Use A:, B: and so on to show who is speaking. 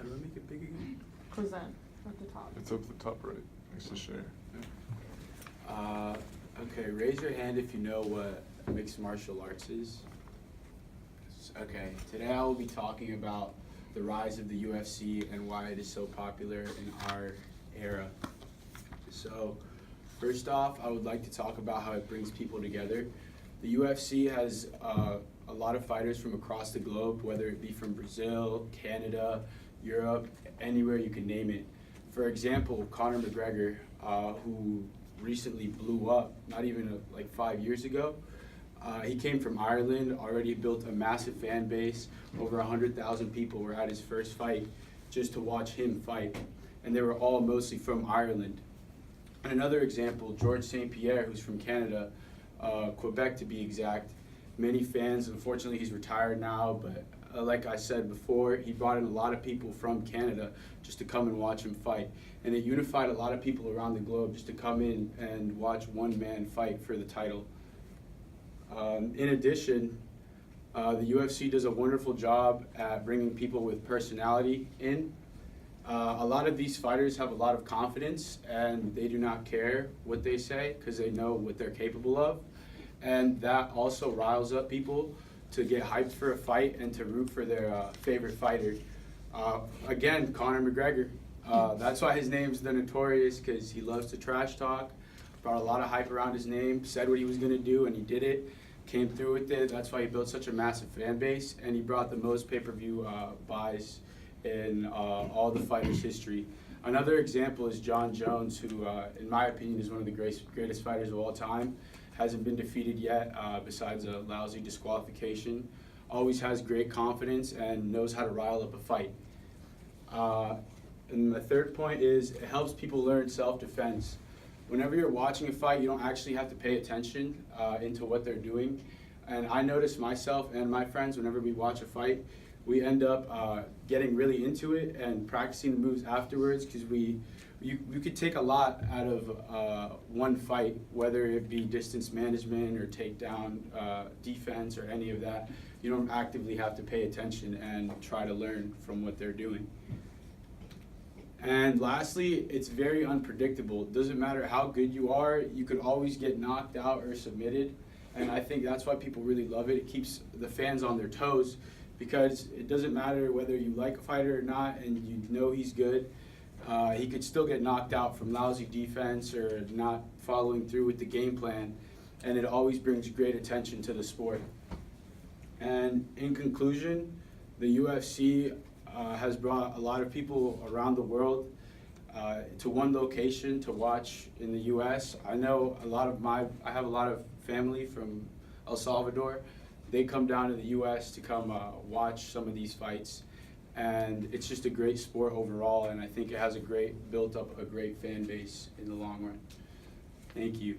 A: How do I make it big again?
B: Present at the top.
C: It's up the top right, next to share.
A: Okay, raise your hand if you know what mixed martial arts is. Okay, today I will be talking about the rise of the UFC and why it is so popular in our era. So, first off, I would like to talk about how it brings people together. The UFC has a lot of fighters from across the globe, whether it be from Brazil, Canada, Europe, anywhere you can name it. For example, Conor McGregor, who recently blew up, not even like 5 years ago. He came from Ireland, already built a massive fan base. Over 100,000 people were at his first fight just to watch him fight. And they were all mostly from Ireland. And another example, George St. Pierre, who's from Canada, Quebec to be exact. Many fans, unfortunately he's retired now, but like I said before, he brought in a lot of people from Canada just to come and watch him fight. And it unified a lot of people around the globe just to come in and watch one man fight for the title. In addition, the UFC does a wonderful job at bringing people with personality in. A lot of these fighters have a lot of confidence and they do not care what they say because they know what they're capable of. And that also riles up people to get hyped for a fight and to root for their favorite fighter. Again, Conor McGregor. That's why his name's the Notorious, because he loves to trash talk, brought a lot of hype around his name, said what he was going to do, and he did it, came through with it. That's why he built such a massive fan base, and he brought the most pay-per-view buys in all the fighters' history. Another example is John Jones, who, in my opinion, is one of the greatest fighters of all time. Hasn't been defeated yet, besides a lousy disqualification. Always has great confidence and knows how to rile up a fight. And the third point is it helps people learn self-defense. Whenever you're watching a fight, you don't actually have to pay attention into what they're doing. And I notice myself and my friends, whenever we watch a fight, we end up getting really into it and practicing the moves afterwards, because you could take a lot out of one fight, whether it be distance management or takedown defense or any of that. You don't actively have to pay attention and try to learn from what they're doing. And lastly, it's very unpredictable. It doesn't matter how good you are, you could always get knocked out or submitted. And I think that's why people really love it. It keeps the fans on their toes, because it doesn't matter whether you like a fighter or not and you know he's good. He could still get knocked out from lousy defense or not following through with the game plan, and it always brings great attention to the sport. And in conclusion, the UFC has brought a lot of people around the world to one location to watch in the US. I know I have a lot of family from El Salvador. They come down to the US to come watch some of these fights. And it's just a great sport overall, and I think it has built up a great fan base in the long run. Thank you.